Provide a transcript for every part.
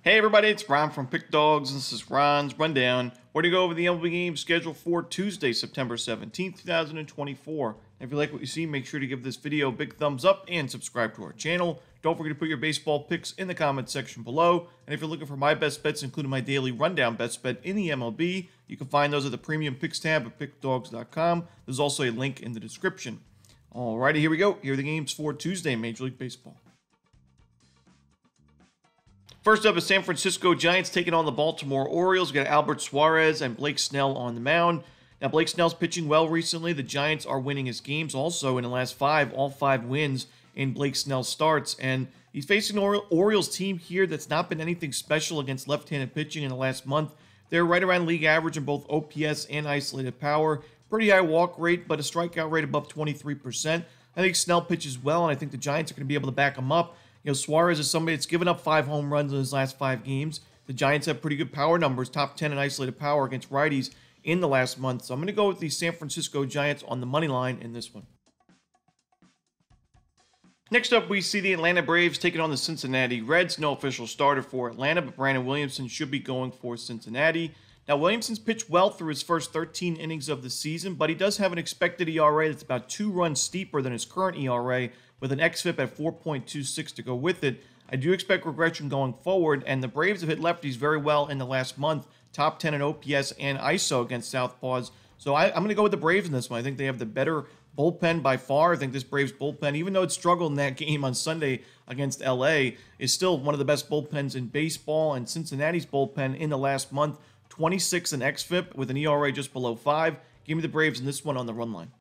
Hey everybody, it's Ron from Pick Dawgz, and this is Ron's Rundown. We're going to go over the MLB games scheduled for Tuesday, September 17th, 2024. If you like what you see, make sure to give this video a big thumbs up and subscribe to our channel. Don't forget to put your baseball picks in the comments section below. And if you're looking for my best bets, including my daily rundown best bet in the MLB, you can find those at the Premium Picks tab at Pickdawgz.com. There's also a link in the description. Alrighty, here we go. Here are the games for Tuesday in Major League Baseball. First up is San Francisco Giants taking on the Baltimore Orioles. We've got Albert Suarez and Blake Snell on the mound. Now, Blake Snell's pitching well recently. The Giants are winning his games also in the last five, all five wins in Blake Snell starts. And he's facing an Orioles team here that's not been anything special against left-handed pitching in the last month. They're right around league average in both OPS and isolated power. Pretty high walk rate, but a strikeout rate above 23%. I think Snell pitches well, and I think the Giants are going to be able to back him up. You know, Suarez is somebody that's given up 5 home runs in his last 5 games. The Giants have pretty good power numbers, top 10 in isolated power against righties in the last month. So I'm going to go with the San Francisco Giants on the money line in this one. Next up, we see the Atlanta Braves taking on the Cincinnati Reds. No official starter for Atlanta, but Brandon Williamson should be going for Cincinnati. Now, Williamson's pitched well through his first 13 innings of the season, but he does have an expected ERA that's about 2 runs steeper than his current ERA, with an xFIP at 4.26 to go with it. I do expect regression going forward, and the Braves have hit lefties very well in the last month, top 10 in OPS and ISO against southpaws. So I'm going to go with the Braves in this one. I think they have the better bullpen by far. I think this Braves bullpen, even though it struggled in that game on Sunday against LA, is still one of the best bullpens in baseball. And Cincinnati's bullpen in the last month, 26 in xFIP with an ERA just below 5. Give me the Braves in this one on the run line.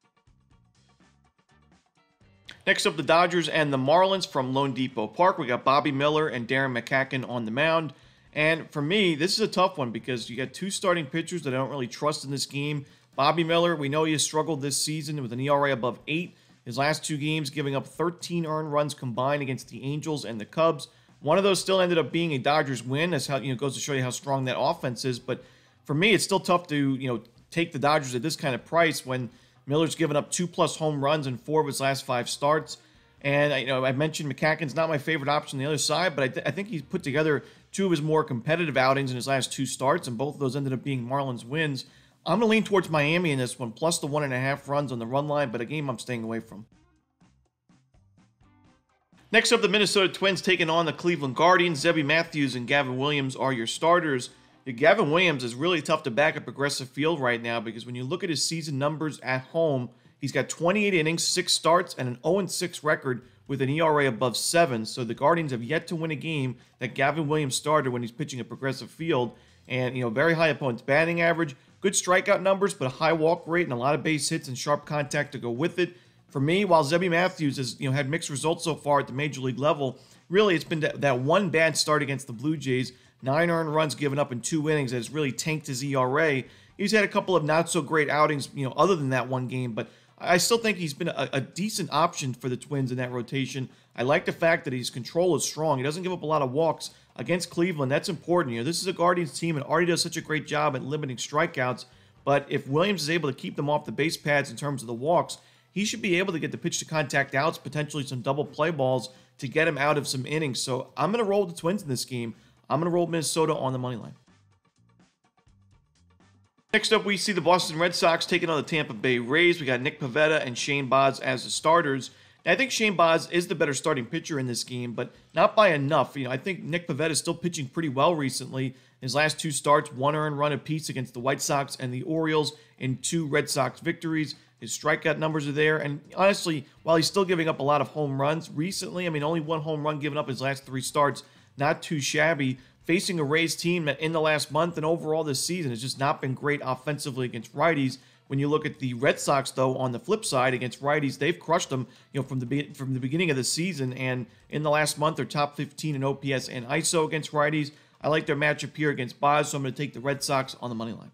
Next up, the Dodgers and the Marlins from Lone Depot Park. We got Bobby Miller and Darren McCacken on the mound. And for me, this is a tough one because you got 2 starting pitchers that I don't really trust in this game. Bobby Miller, we know he has struggled this season with an ERA above 8. His last 2 games giving up 13 earned runs combined against the Angels and the Cubs. One of those still ended up being a Dodgers win. That's how, goes to show you how strong that offense is. But for me, it's still tough to, take the Dodgers at this kind of price when Miller's given up 2+ home runs in 4 of his last 5 starts. And, I mentioned McCacken's not my favorite option on the other side, but I think he's put together 2 of his more competitive outings in his last 2 starts, and both of those ended up being Marlins wins. I'm going to lean towards Miami in this one, plus the 1.5 runs on the run line, but a game I'm staying away from. Next up, the Minnesota Twins taking on the Cleveland Guardians. Zebby Matthews and Gavin Williams are your starters. Gavin Williams is really tough to back at Progressive Field right now because when you look at his season numbers at home, he's got 28 innings, 6 starts, and an 0-6 record with an ERA above 7. So the Guardians have yet to win a game that Gavin Williams started when he's pitching at Progressive Field. And, very high opponent's batting average, good strikeout numbers, but a high walk rate and a lot of base hits and sharp contact to go with it. For me, while Zebby Matthews has, had mixed results so far at the major league level, really it's been that one bad start against the Blue Jays. 9 earned runs given up in 2 innings that has really tanked his ERA. He's had a couple of not-so-great outings, other than that one game, but I still think he's been a decent option for the Twins in that rotation. I like the fact that his control is strong. He doesn't give up a lot of walks against Cleveland. That's important. This is a Guardians team and already does such a great job at limiting strikeouts, but if Williams is able to keep them off the base pads in terms of the walks, he should be able to get the pitch-to-contact outs, potentially some double play balls to get him out of some innings. So I'm going to roll with the Twins in this game. I'm going to roll Minnesota on the money line. Next up, we see the Boston Red Sox taking on the Tampa Bay Rays. We got Nick Pivetta and Shane Baz as the starters. Now, I think Shane Baz is the better starting pitcher in this game, but not by enough. I think Nick Pivetta is still pitching pretty well recently. His last 2 starts, 1 earned run apiece against the White Sox and the Orioles in 2 Red Sox victories. His strikeout numbers are there, and honestly, while he's still giving up a lot of home runs recently, only 1 home run given up his last 3 starts, not too shabby. Facing a Rays team that in the last month and overall this season has just not been great offensively against righties. When you look at the Red Sox, though, on the flip side against righties, they've crushed them, from the beginning of the season. And in the last month, they're top 15 in OPS and ISO against righties. I like their matchup here against Baz, so I'm going to take the Red Sox on the money line.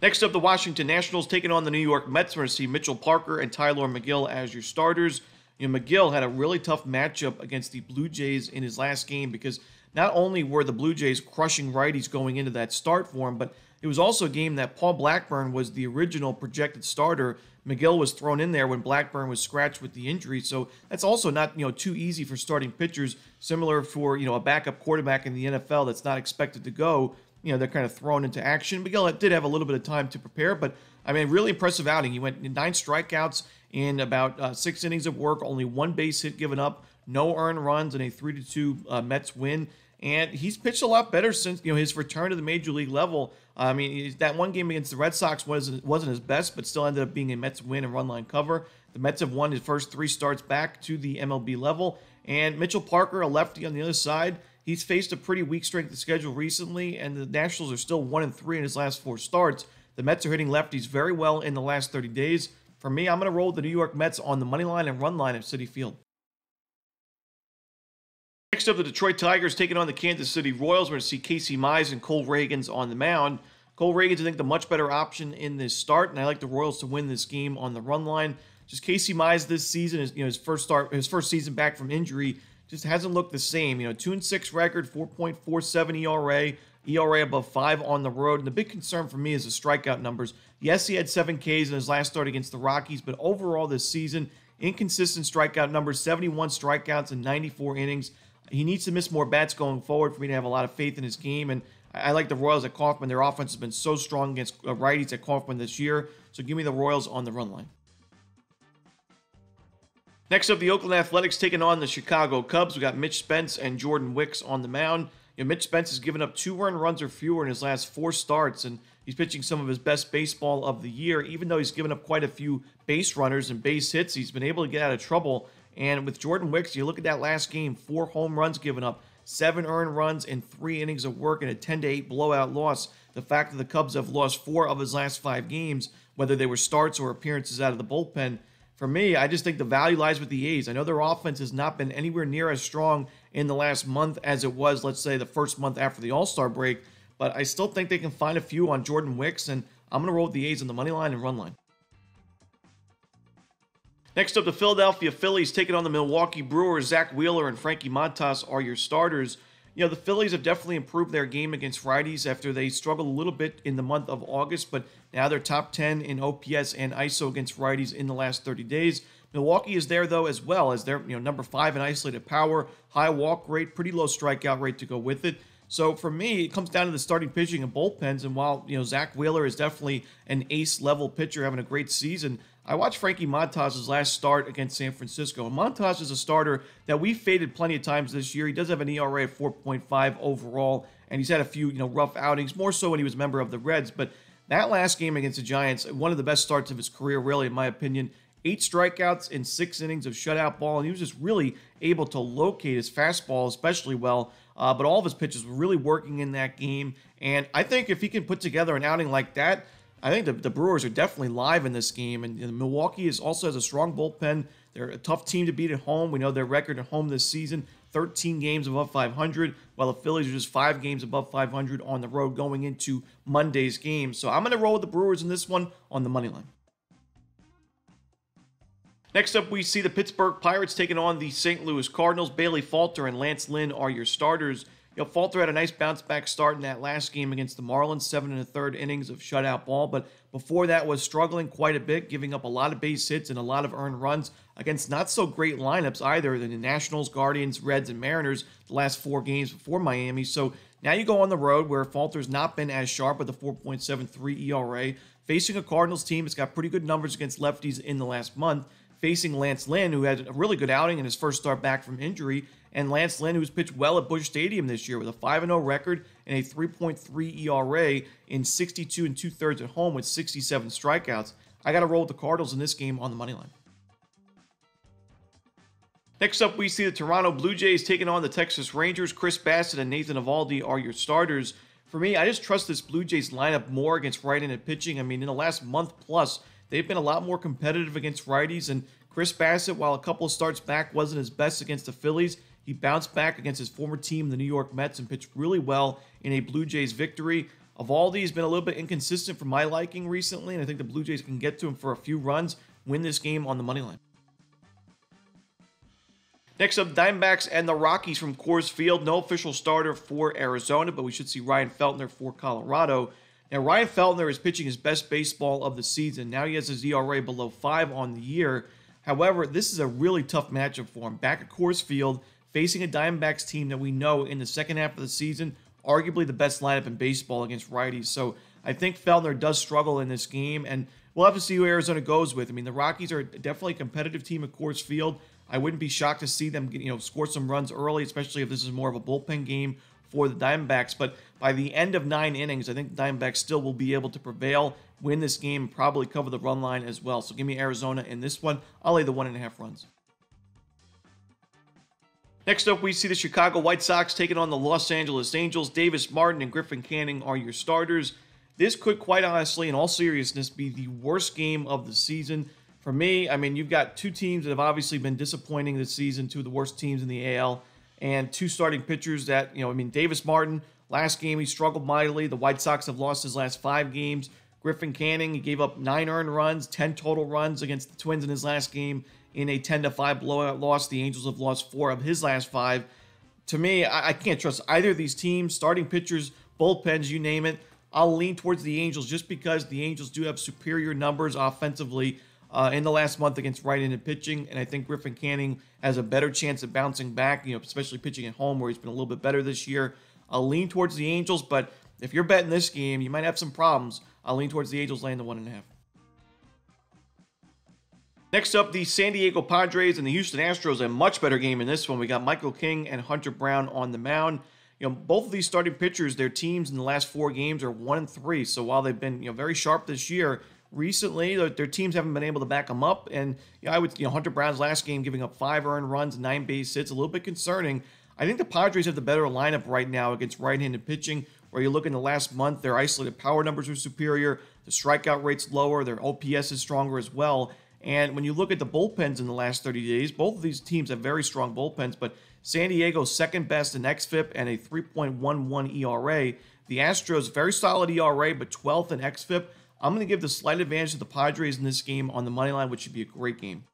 Next up, the Washington Nationals taking on the New York Mets. We're going to see Mitchell Parker and Tyler McGill as your starters. McGill had a really tough matchup against the Blue Jays in his last game because not only were the Blue Jays crushing righties going into that start for him, but it was also a game that Paul Blackburn was the original projected starter. McGill was thrown in there when Blackburn was scratched with the injury, so that's also not too easy for starting pitchers. Similar for a backup quarterback in the NFL that's not expected to go. They're kind of thrown into action. McGill did have a little bit of time to prepare, but I mean, really impressive outing. He went 9 strikeouts in about 6 innings of work, only 1 base hit given up, no earned runs, and a 3-2 Mets win. And he's pitched a lot better since his return to the major league level. I mean, that one game against the Red Sox wasn't his best, but still ended up being a Mets win and run line cover. The Mets have won his first 3 starts back to the MLB level. And Mitchell Parker, a lefty on the other side, he's faced a pretty weak strength of schedule recently, and the Nationals are still 1-3 in his last 4 starts. The Mets are hitting lefties very well in the last 30 days. For me, I'm going to roll with the New York Mets on the money line and run line at Citi Field. Next up, the Detroit Tigers taking on the Kansas City Royals. We're going to see Casey Mize and Cole Reagans on the mound. Cole Reagans, I think, the much better option in this start, and I like the Royals to win this game on the run line. Just Casey Mize this season is his first season back from injury. Just hasn't looked the same. 2-6 record, 4.47 ERA above 5 on the road. And the big concern for me is the strikeout numbers. Yes, he had 7 Ks in his last start against the Rockies, but overall this season, inconsistent strikeout numbers, 71 strikeouts in 94 innings. He needs to miss more bats going forward for me to have a lot of faith in his game. And I like the Royals at Kauffman. Their offense has been so strong against righties at Kauffman this year. So give me the Royals on the run line. Next up, the Oakland Athletics taking on the Chicago Cubs. We got Mitch Spence and Jordan Wicks on the mound. Mitch Spence has given up 2 earned runs or fewer in his last 4 starts, and he's pitching some of his best baseball of the year. Even though he's given up quite a few base runners and base hits, he's been able to get out of trouble. And with Jordan Wicks, you look at that last game, 4 home runs given up, 7 earned runs in 3 innings of work, and a 10-8 blowout loss. The fact that the Cubs have lost 4 of his last 5 games, whether they were starts or appearances out of the bullpen, for me, I just think the value lies with the A's. I know their offense has not been anywhere near as strong in the last month as it was, let's say, the first month after the All-Star break, but I still think they can find a few on Jordan Wicks, and I'm going to roll with the A's on the money line and run line. Next up, the Philadelphia Phillies taking on the Milwaukee Brewers. Zach Wheeler and Frankie Montas are your starters. The Phillies have definitely improved their game against righties after they struggled a little bit in the month of August, but now they're top 10 in OPS and ISO against righties in the last 30 days. Milwaukee is there, though, as well, as they're number 5 in isolated power, high walk rate, pretty low strikeout rate to go with it. So for me, it comes down to the starting pitching and bullpens, and while Zach Wheeler is definitely an ace-level pitcher having a great season, I watched Frankie Montas' last start against San Francisco. And Montas is a starter that we faded plenty of times this year. He does have an ERA of 4.5 overall, and he's had a few rough outings, more so when he was a member of the Reds. But that last game against the Giants, one of the best starts of his career, really, in my opinion. 8 strikeouts in 6 innings of shutout ball, and he was just really able to locate his fastball especially well. But all of his pitches were really working in that game. And I think if he can put together an outing like that, I think the Brewers are definitely live in this game. And Milwaukee also has a strong bullpen. They're a tough team to beat at home. We know their record at home this season, 13 games above 500, while the Phillies are just 5 games above 500 on the road going into Monday's game. So I'm going to roll with the Brewers in this one on the money line. Next up, we see the Pittsburgh Pirates taking on the St. Louis Cardinals. Bailey Falter and Lance Lynn are your starters. Falter had a nice bounce-back start in that last game against the Marlins, 7 1/3 innings of shutout ball, but before that was struggling quite a bit, giving up a lot of base hits and a lot of earned runs against not-so-great lineups either than the Nationals, Guardians, Reds, and Mariners the last 4 games before Miami. So now you go on the road where Falter's not been as sharp with a 4.73 ERA, facing a Cardinals team that's got pretty good numbers against lefties in the last month, facing Lance Lynn, who had a really good outing in his first start back from injury, and Lance Lynn, who's pitched well at Busch Stadium this year with a 5-0 record and a 3.3 ERA in 62 2/3 at home with 67 strikeouts. I got to roll with the Cardinals in this game on the money line. Next up, we see the Toronto Blue Jays taking on the Texas Rangers. Chris Bassett and Nathan Eovaldi are your starters. For me, I just trust this Blue Jays lineup more against right-handed pitching. I mean, in the last month plus, they've been a lot more competitive against righties, and Chris Bassett, while a couple of starts back wasn't his best against the Phillies, he bounced back against his former team, the New York Mets, and pitched really well in a Blue Jays victory. Eovaldi has been a little bit inconsistent for my liking recently, and I think the Blue Jays can get to him for a few runs, win this game on the money line. Next up, Diamondbacks and the Rockies from Coors Field. No official starter for Arizona, but we should see Ryan Feltner for Colorado. Now, Ryan Feltner is pitching his best baseball of the season. Now he has his ERA below 5 on the year. However, this is a really tough matchup for him. Back at Coors Field, facing a Diamondbacks team that we know in the second half of the season, arguably the best lineup in baseball against righties. So I think Feltner does struggle in this game, and we'll have to see who Arizona goes with. I mean, the Rockies are definitely a competitive team at Coors Field. I wouldn't be shocked to see them, score some runs early, especially if this is more of a bullpen game for the Diamondbacks. But by the end of 9 innings, I think the Diamondbacks still will be able to prevail, win this game, and probably cover the run line as well. So give me Arizona in this one. I'll lay the 1.5 runs. Next up, we see the Chicago White Sox taking on the Los Angeles Angels. Davis Martin and Griffin Canning are your starters. This could, quite honestly, in all seriousness, be the worst game of the season. For me, I mean, you've got two teams that have obviously been disappointing this season, two of the worst teams in the AL, and two starting pitchers that, Davis Martin, last game he struggled mightily. The White Sox have lost his last 5 games. Griffin Canning, he gave up 9 earned runs, 10 total runs against the Twins in his last game in a 10-5 blowout loss. The Angels have lost 4 of his last 5. To me, I can't trust either of these teams, starting pitchers, bullpens, you name it. I'll lean towards the Angels just because the Angels do have superior numbers offensively in the last month against right-handed pitching, and I think Griffin Canning has a better chance of bouncing back, especially pitching at home where he's been a little bit better this year. I'll lean towards the Angels, but if you're betting this game, you might have some problems. I'll lean towards the Angels laying the 1.5. Next up, the San Diego Padres and the Houston Astros, a much better game in this one. We got Michael King and Hunter Brown on the mound. Both of these starting pitchers, their teams in the last 4 games are 1-3. So while they've been, very sharp this year, recently their teams haven't been able to back them up. And Hunter Brown's last game giving up 5 earned runs, 9 base hits, a little bit concerning. I think the Padres have the better lineup right now against right-handed pitching. Where you look in the last month, their isolated power numbers are superior, the strikeout rate's lower, their OPS is stronger as well. And when you look at the bullpens in the last 30 days, both of these teams have very strong bullpens, but San Diego's second best in xFIP and a 3.11 ERA. The Astros, very solid ERA, but 12th in xFIP. I'm going to give the slight advantage to the Padres in this game on the money line, which should be a great game.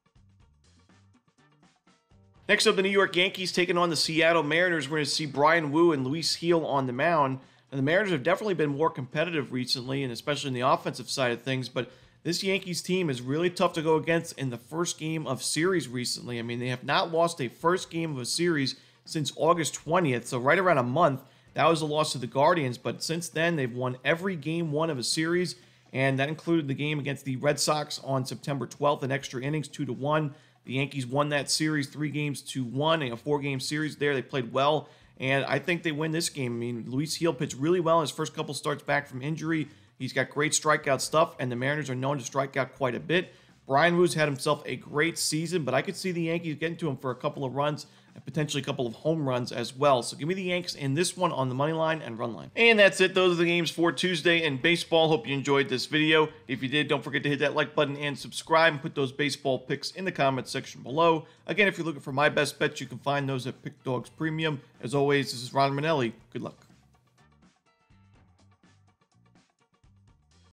Next up, the New York Yankees taking on the Seattle Mariners. We're going to see Brian Wu and Luis Gil on the mound. And the Mariners have definitely been more competitive recently, and especially in the offensive side of things, but this Yankees team is really tough to go against in the first game of series recently. I mean, they have not lost a first game of a series since August 20th, so right around a month. That was a loss to the Guardians, but since then, they've won every game 1 of a series, and that included the game against the Red Sox on September 12th in extra innings, 2-1. The Yankees won that series 3-1 in a 4-game series there. They played well, and I think they win this game. I mean, Luis Gil pitched really well in his first couple starts back from injury. He's got great strikeout stuff, and the Mariners are known to strike out quite a bit. Brian Wu's had himself a great season, but I could see the Yankees getting to him for a couple of runs and potentially a couple of home runs as well. So give me the Yanks in this one on the money line and run line. And that's it. Those are the games for Tuesday in baseball. Hope you enjoyed this video. If you did, don't forget to hit that like button and subscribe and put those baseball picks in the comments section below. Again, if you're looking for my best bets, you can find those at Pickdawgz Premium. As always, this is Romanelli. Good luck.